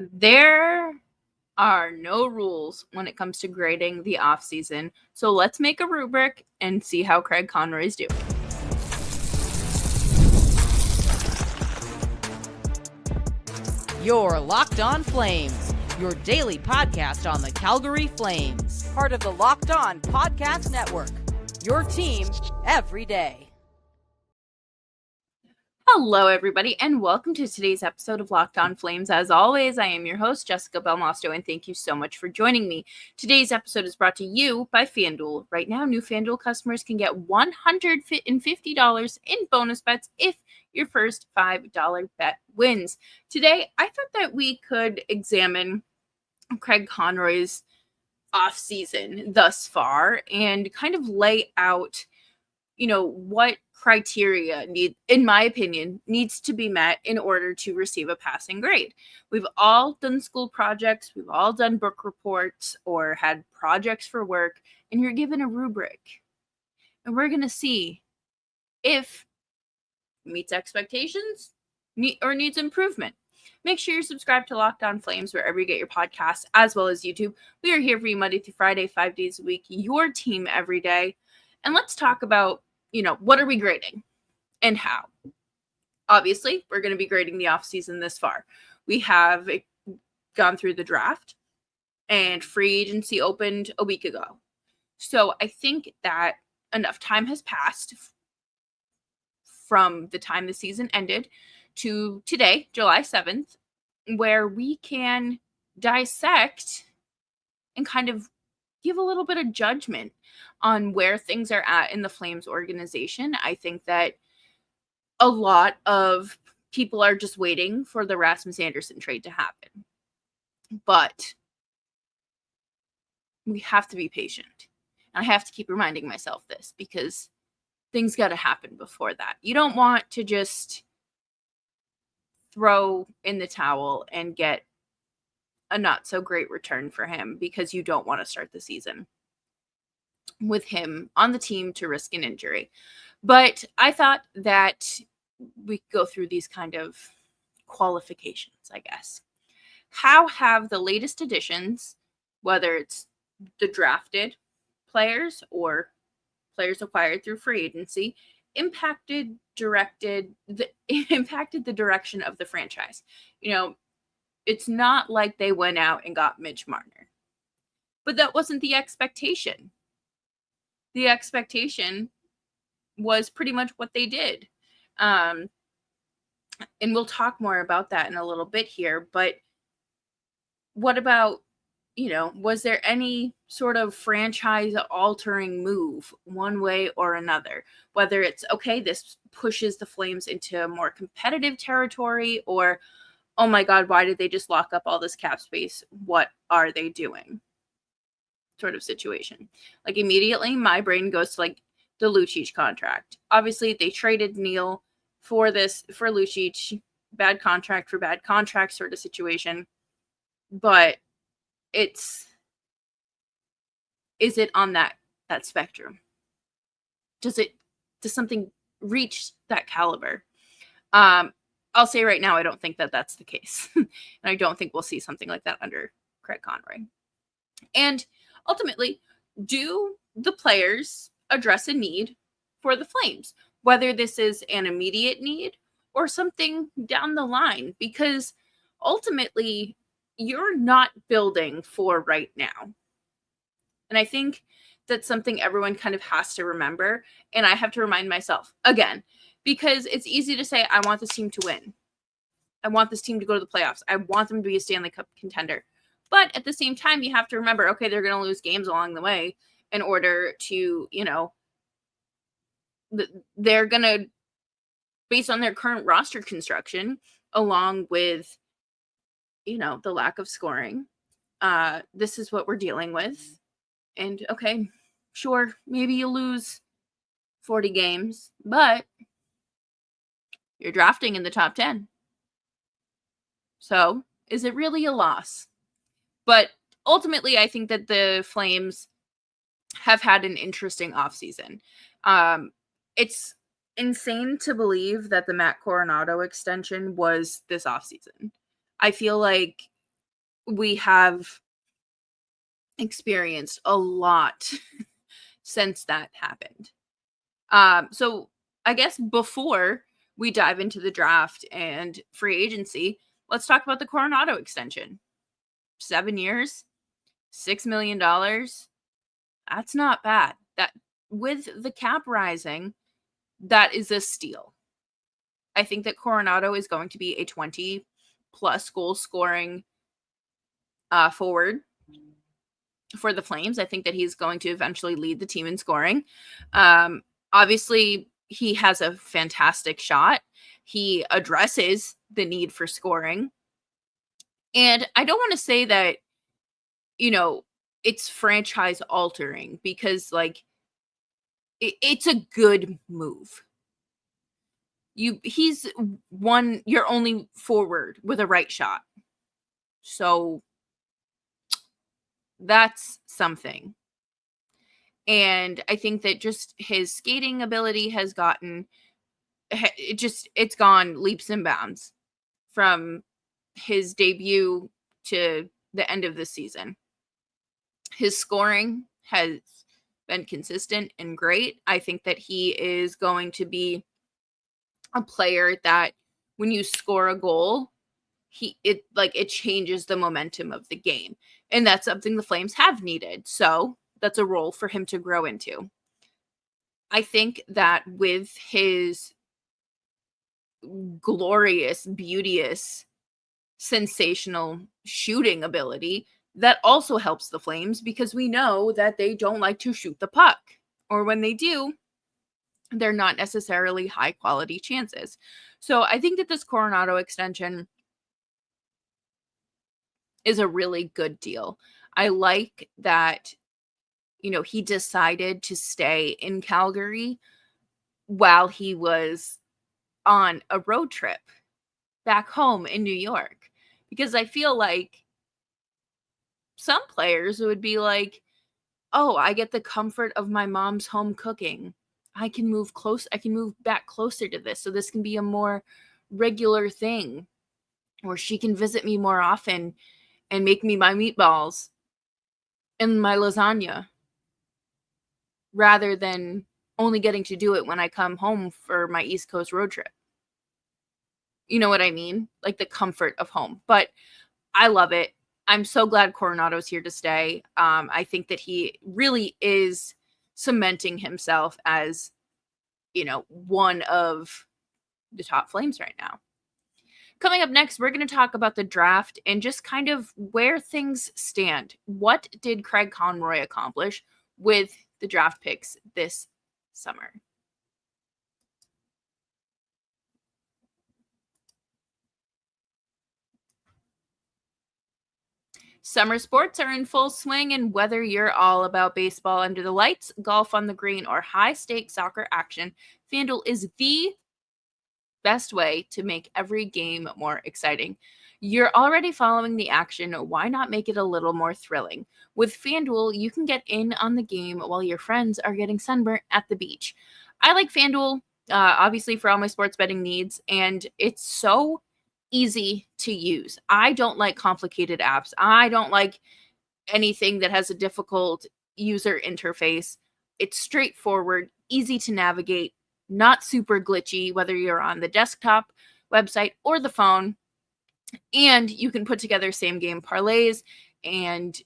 There are no rules when it comes to grading the offseason, so let's make a rubric and see how Craig Conroy's doing. You're Locked On Flames, your daily podcast on the Calgary Flames. Part of the Locked On Podcast Network, your team every day. Hello, everybody, and welcome to today's episode of Locked On Flames. As always, I am your host, Jessica Belmosto, and thank you so much for joining me. Today's episode is brought to you by FanDuel. Right now, new FanDuel customers can get $150 in bonus bets if your first $5 bet wins. Today, I thought that we could examine Craig Conroy's offseason thus far and kind of lay out what criteria in my opinion, needs to be met in order to receive a passing grade. We've all done school projects, we've all done book reports or had projects for work, and you're given a rubric. And we're going to see if it meets expectations or needs improvement. Make sure you're subscribed to Locked On Flames wherever you get your podcasts, as well as YouTube. We are here for you Monday through Friday, 5 days a week, your team every day. And let's talk about what are we grading and how? Obviously, we're going to be grading the offseason this far. We have gone through the draft and free agency opened a week ago. So I think that enough time has passed from the time the season ended to today, July 7th, where we can dissect and kind of give a little bit of judgment on where things are at in the Flames organization. I think that a lot of people are just waiting for the Rasmus Andersson trade to happen. But we have to be patient. And I have to keep reminding myself this because things got to happen before that. You don't want to just throw in the towel and get a not so great return for him because you don't want to start the season with him on the team to risk an injury. But I thought that we go through these kind of qualifications, I guess. How have the latest additions, whether it's the drafted players or players acquired through free agency, impacted the direction of the franchise? It's not like they went out and got Mitch Marner. But that wasn't the expectation. The expectation was pretty much what they did. And we'll talk more about that in a little bit here. But what about, was there any sort of franchise-altering move one way or another? Whether it's, okay, this pushes the Flames into more competitive territory, or oh my God, why did they just lock up all this cap space? What are they doing? Sort of situation. Like immediately my brain goes to like the Lucic contract. Obviously they traded Neil for Lucic, bad contract for bad contract sort of situation. But is it on that spectrum? Does something reach that caliber? I'll say right now, I don't think that that's the case. And I don't think we'll see something like that under Craig Conroy. And ultimately, do the players address a need for the Flames? Whether this is an immediate need or something down the line, because ultimately, you're not building for right now. And I think that's something everyone kind of has to remember. And I have to remind myself again, because it's easy to say, I want this team to win. I want this team to go to the playoffs. I want them to be a Stanley Cup contender. But at the same time, you have to remember, okay, they're going to lose games along the way in order to, they're going to, based on their current roster construction, along with, the lack of scoring, this is what we're dealing with. And okay, sure, maybe you lose 40 games, but you're drafting in the top 10. So is it really a loss? But ultimately, I think that the Flames have had an interesting offseason. It's insane to believe that the Matt Coronato extension was this offseason. I feel like we have experienced a lot since that happened. So I guess before we dive into the draft and free agency, let's talk about the Coronato extension. 7 years, $6 million. That's not bad. That, with the cap rising, that is a steal. I think that Coronato is going to be a 20 plus goal scoring forward for the Flames. I think that he's going to eventually lead the team in scoring. Obviously, he has a fantastic shot. He addresses the need for scoring. And I don't want to say that, it's franchise altering, because like it's a good move. He's your only forward with a right shot. So that's something. And I think that just his skating ability has it's gone leaps and bounds from his debut to the end of the season. His scoring has been consistent and great. I think that he is going to be a player that when you score a goal, it changes the momentum of the game. And that's something the Flames have needed. So that's a role for him to grow into. I think that with his glorious, beauteous, sensational shooting ability, that also helps the Flames, because we know that they don't like to shoot the puck. Or when they do, they're not necessarily high quality chances. So I think that this Coronato extension is a really good deal. I like that, he decided to stay in Calgary while he was on a road trip back home in New York. Because I feel like some players would be like, oh, I get the comfort of my mom's home cooking. I can move back closer to this, so this can be a more regular thing. Or she can visit me more often and make me my meatballs and my lasagna, rather than only getting to do it when I come home for my East Coast road trip. You know what I mean? Like the comfort of home. But I love it. I'm so glad Coronato's here to stay. I think that he really is cementing himself as, one of the top Flames right now. Coming up next, we're going to talk about the draft and just kind of where things stand. What did Craig Conroy accomplish with the draft picks this summer? Summer sports are in full swing, and whether you're all about baseball under the lights, golf on the green, or high-stakes soccer action, FanDuel is the best way to make every game more exciting. You're already following the action. Why not make it a little more thrilling? With FanDuel, you can get in on the game while your friends are getting sunburnt at the beach. I like FanDuel, obviously, for all my sports betting needs, and it's so easy to use. I don't like complicated apps. I don't like anything that has a difficult user interface. It's straightforward, easy to navigate, not super glitchy, whether you're on the desktop, website, or the phone. And you can put together same game parlays and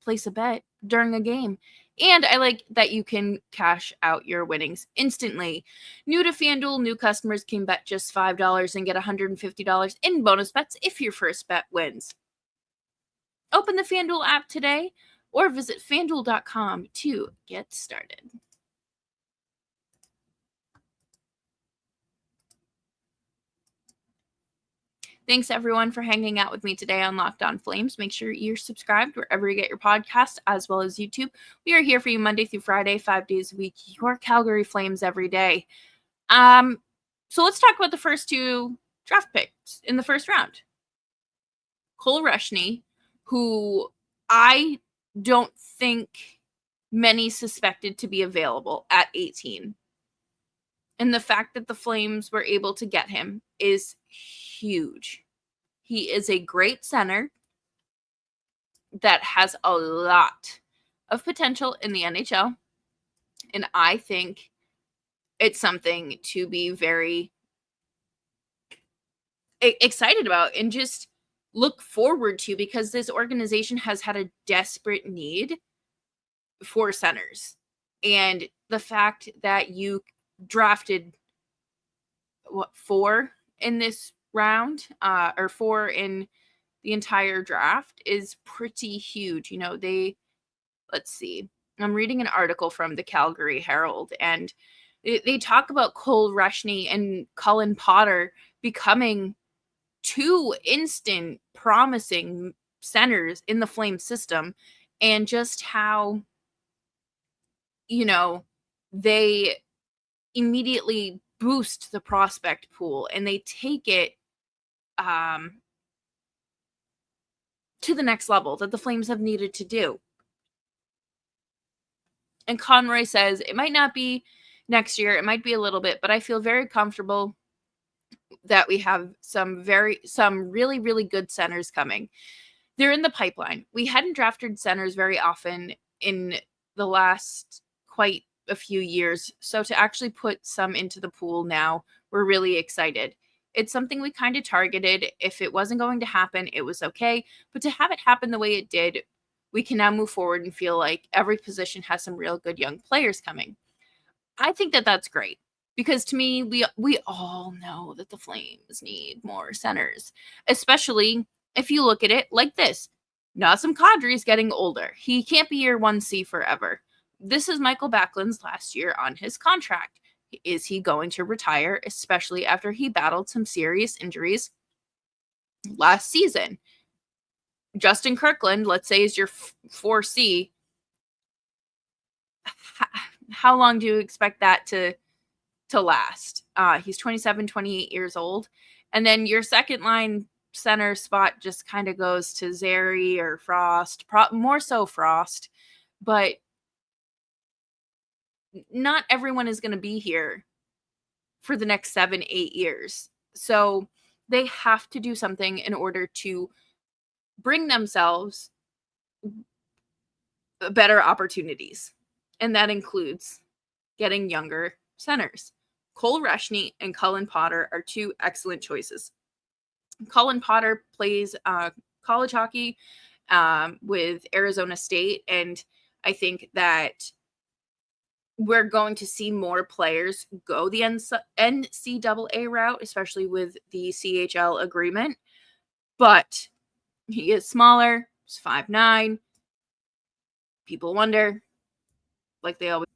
place a bet during a game. And I like that you can cash out your winnings instantly. New to FanDuel, new customers can bet just $5 and get $150 in bonus bets if your first bet wins. Open the FanDuel app today or visit FanDuel.com to get started. Thanks, everyone, for hanging out with me today on Locked On Flames. Make sure you're subscribed wherever you get your podcast, as well as YouTube. We are here for you Monday through Friday, 5 days a week. Your Calgary Flames every day. So let's talk about the first two draft picks in the first round. Cole Reschny, who I don't think many suspected to be available at 18. And the fact that the Flames were able to get him is huge. He is a great center that has a lot of potential in the NHL. And I think it's something to be very excited about and just look forward to, because this organization has had a desperate need for centers. And the fact that you drafted 4 in this round, or 4 in the entire draft, is pretty huge. Let's see. I'm reading an article from the Calgary Herald, and they talk about Cole Reschny and Cullen Potter becoming 2 instant promising centers in the Flame system, and just how, they immediately boost the prospect pool and they take it to the next level that the Flames have needed to do. And Conroy says it might not be next year, it might be a little bit, but I feel very comfortable that we have some really, really good centers coming. They're in the pipeline. We hadn't drafted centers very often in the last quite a few years. So to actually put some into the pool now, we're really excited. It's something we kind of targeted. If it wasn't going to happen, it was okay. But to have it happen the way it did, we can now move forward and feel like every position has some real good young players coming. I think that that's great, because to me, we all know that the Flames need more centers, especially if you look at it like this. Nazem Kadri is getting older. He can't be your 1C forever. This is Mikael Backlund's last year on his contract. Is he going to retire, especially after he battled some serious injuries last season? Justin Kirkland, let's say, is your 4C. How long do you expect that to last? He's 27, 28 years old. And then your second line center spot just kind of goes to Zary or Frost, more so Frost. But not everyone is going to be here for the next 7, 8 years. So they have to do something in order to bring themselves better opportunities. And that includes getting younger centers. Cole Reschny and Cullen Potter are 2 excellent choices. Cullen Potter plays college hockey with Arizona State, and I think that we're going to see more players go the NCAA route, especially with the CHL agreement. But he is smaller. He's 5'9". People wonder, like they always.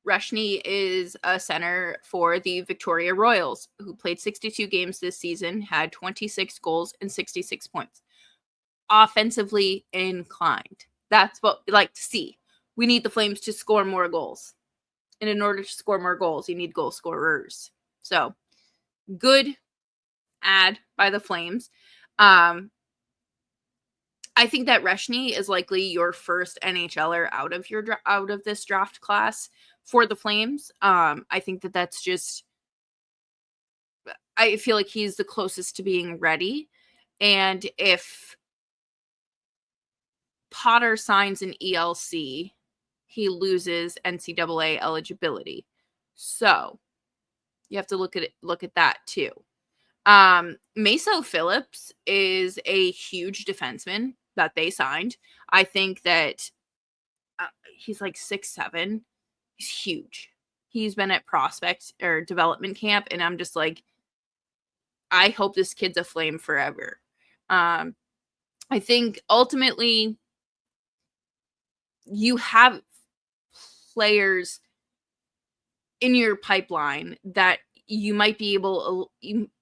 Reschny is a center for the Victoria Royals, who played 62 games this season, had 26 goals and 66 points. Offensively inclined. That's what we like to see. We need the Flames to score more goals. And in order to score more goals, you need goal scorers. So, good ad by the Flames. I think that Reschny is likely your first NHLer out of this draft class for the Flames. I think that that's just, I feel like he's the closest to being ready. And if Potter signs an ELC, he loses NCAA eligibility. So you have to look at that too. Meso Phillips is a huge defenseman that they signed. I think that he's like 6'7". He's huge. He's been at prospect or development camp, and I'm just like, I hope this kid's a Flame forever. I think ultimately you have players in your pipeline that you might be able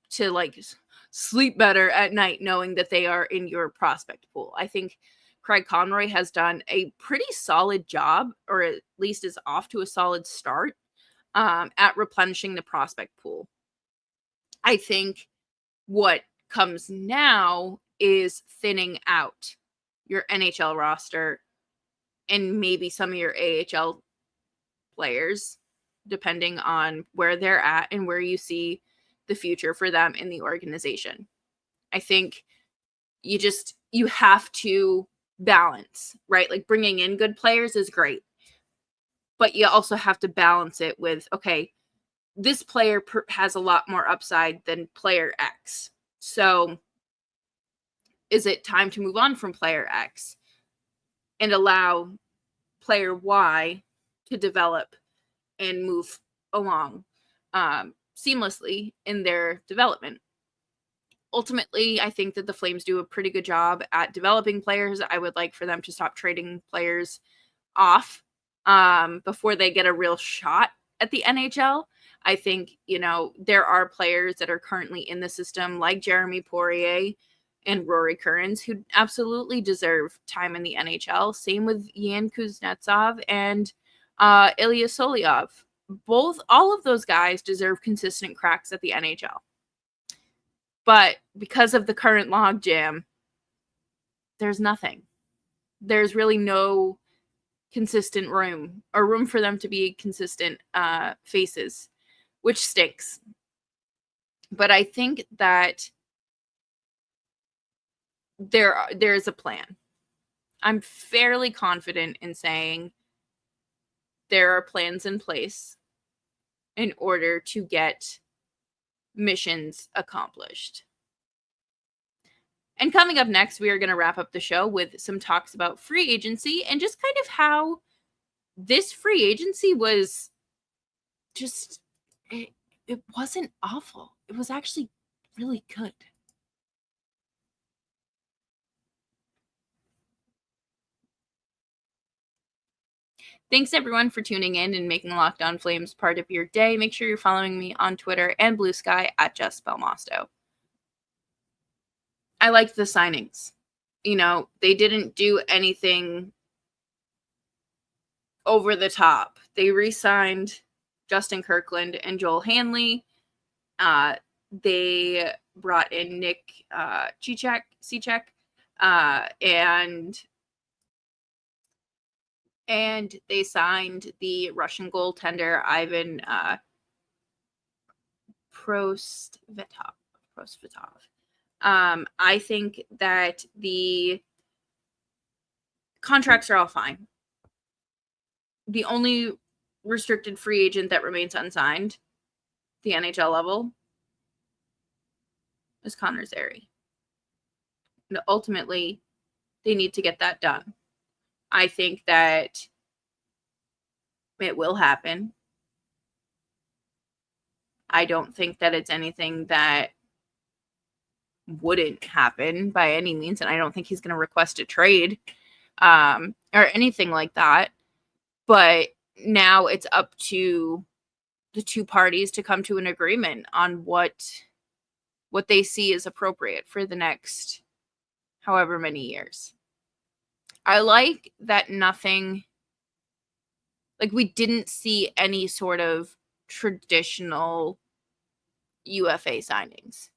to like sleep better at night knowing that they are in your prospect pool. I think Craig Conroy has done a pretty solid job, or at least is off to a solid start at replenishing the prospect pool. I think what comes now is thinning out your NHL roster and maybe some of your AHL players, depending on where they're at and where you see the future for them in the organization. I think you have to balance, right? Like bringing in good players is great, but you also have to balance it with, okay, this player has a lot more upside than player X. So is it time to move on from player X and allow player Y to develop and move along seamlessly in their development? Ultimately, I think that the Flames do a pretty good job at developing players. I would like for them to stop trading players off before they get a real shot at the NHL. I think, there are players that are currently in the system like Jeremy Poirier and Rory Kerins who absolutely deserve time in the NHL. Same with Yan Kuznetzov and Ilya Solyov. All of those guys deserve consistent cracks at the NHL. But because of the current logjam, there's nothing. There's really no consistent room for them to be consistent faces, which stinks. But I think that there's a plan. I'm fairly confident in saying there are plans in place in order to get missions accomplished. And coming up next, we are going to wrap up the show with some talks about free agency and just kind of how this free agency was just, it wasn't awful. It was actually really good. Thanks everyone for tuning in and making Locked On Flames part of your day. Make sure you're following me on Twitter and Blue Sky at Jess Belmosto. I liked the signings. They didn't do anything over the top. They re-signed Justin Kirkland and Joel Hanley. They brought in Nick Cicek, and they signed the Russian goaltender Ivan Prosvetov. I think that the contracts are all fine. The only restricted free agent that remains unsigned, the NHL level, is Connor Zary. And ultimately, they need to get that done. I think that it will happen. I don't think that it's anything that wouldn't happen by any means, and I don't think he's going to request a trade or anything like that. But now it's up to the two parties to come to an agreement on what they see is appropriate for the next however many years. I like that we didn't see any sort of traditional UFA signings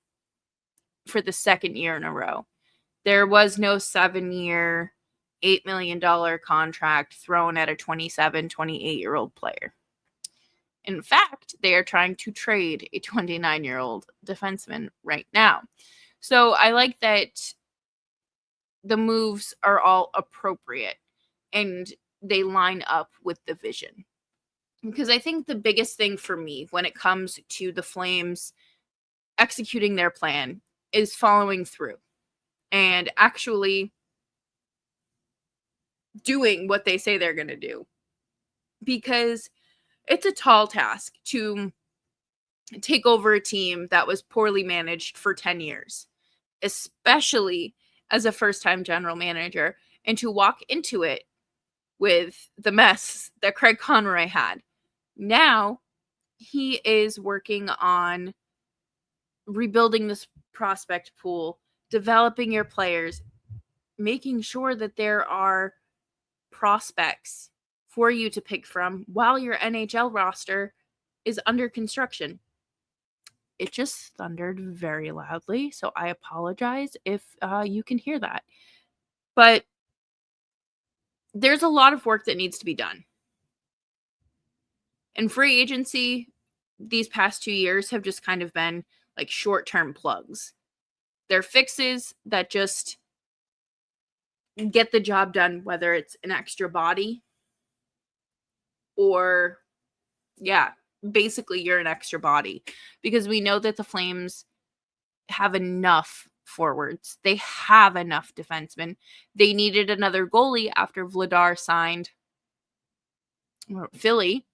for the second year in a row. There was no 7-year, $8 million contract thrown at a 27, 28-year-old player. In fact, they are trying to trade a 29-year-old defenseman right now. So I like that the moves are all appropriate and they line up with the vision. Because I think the biggest thing for me when it comes to the Flames executing their plan is following through and actually doing what they say they're going to do. Because it's a tall task to take over a team that was poorly managed for 10 years, especially as a first-time general manager, and to walk into it with the mess that Craig Conroy had. Now, he is working on rebuilding this prospect pool, developing your players, making sure that there are prospects for you to pick from while your NHL roster is under construction. It just thundered very loudly, so I apologize if you can hear that. But there's a lot of work that needs to be done. And free agency these past 2 years have just kind of been like short-term plugs. They're fixes that just get the job done, whether it's an extra body or, yeah, basically you're an extra body. Because we know that the Flames have enough forwards. They have enough defensemen. They needed another goalie after Vladar signed in Philly.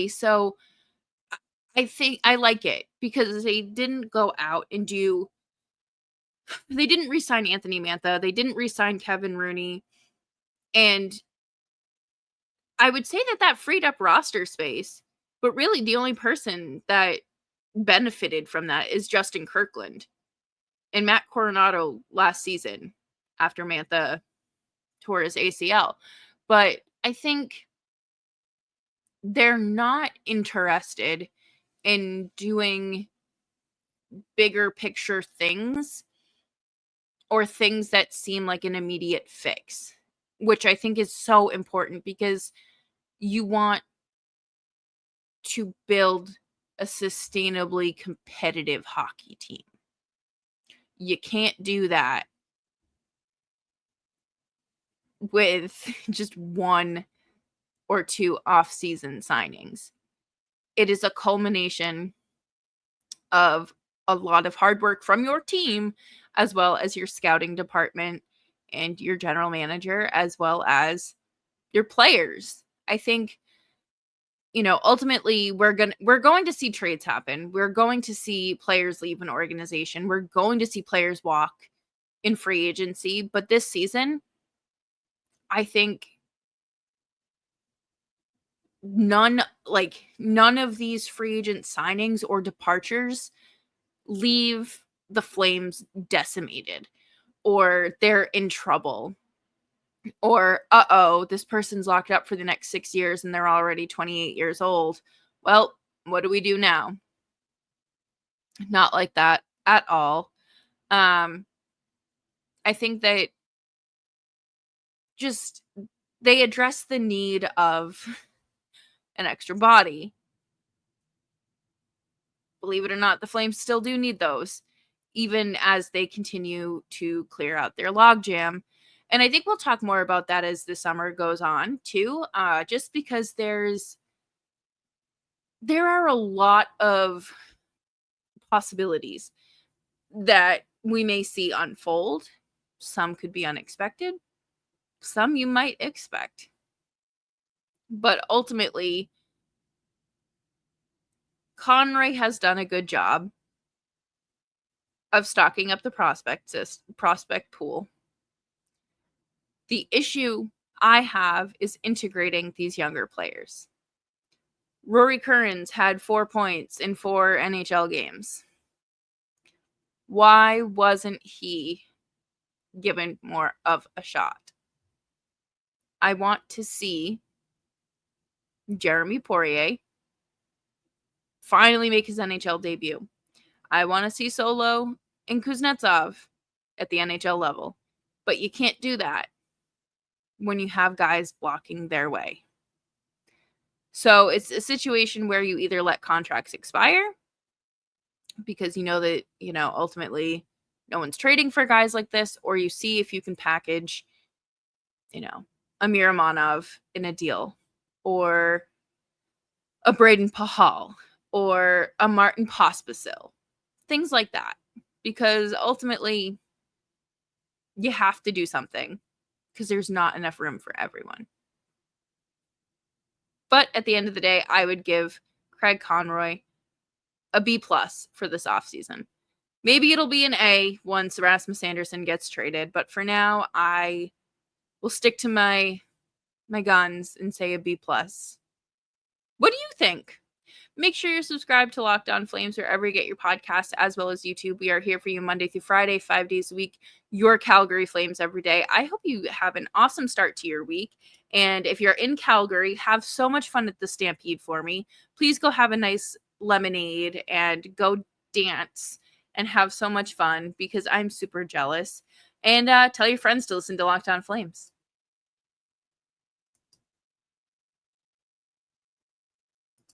So I think I like it because they didn't go out and they didn't re-sign Anthony Mantha. They didn't re-sign Kevin Rooney. And I would say that freed up roster space. But really the only person that benefited from that is Justin Kirkland and Matt Coronato last season after Mantha tore his ACL. But I think they're not interested in doing bigger picture things or things that seem like an immediate fix, which I think is so important because you want to build a sustainably competitive hockey team. You can't do that with just one or two off-season signings. It is a culmination of a lot of hard work from your team, as well as your scouting department and your general manager, as well as your players. I think, ultimately we're going to see trades happen. We're going to see players leave an organization. We're going to see players walk in free agency. But this season, I think none of these free agent signings or departures leave the Flames decimated or they're in trouble or this person's locked up for the next 6 years and they're already 28 years old. Well, what do we do now? Not like that at all. I think that just they address the need of an extra body. Believe it or not, the Flames still do need those, even as they continue to clear out their logjam. And I think we'll talk more about that as the summer goes on, too, just because there are a lot of possibilities that we may see unfold. Some could be unexpected. Some you might expect. But ultimately, Conroy has done a good job of stocking up the prospect pool. The issue I have is integrating these younger players. Rory Kerins had 4 points in 4 NHL games. Why wasn't he given more of a shot? I want to see Jeremy Poirier finally make his NHL debut. I want to see Solo and Kuznetsov at the NHL level. But you can't do that when you have guys blocking their way. So it's a situation where you either let contracts expire because you know that, ultimately no one's trading for guys like this, or you see if you can package, a Miramonov in a deal, or a Braden Pahal, or a Martin Pospisil, things like that. Because ultimately, you have to do something because there's not enough room for everyone. But at the end of the day, I would give Craig Conroy a B+ for this offseason. Maybe it'll be an A once Rasmus Anderson gets traded, but for now, I will stick to my guns and say a B+. What do you think? Make sure you're subscribed to Locked On Flames wherever you get your podcasts, as well as YouTube. We are here for you Monday through Friday, 5 days a week, your Calgary Flames every day. I hope you have an awesome start to your week. And if you're in Calgary, have so much fun at the Stampede for me. Please go have a nice lemonade and go dance and have so much fun because I'm super jealous. And tell your friends to listen to Locked On Flames.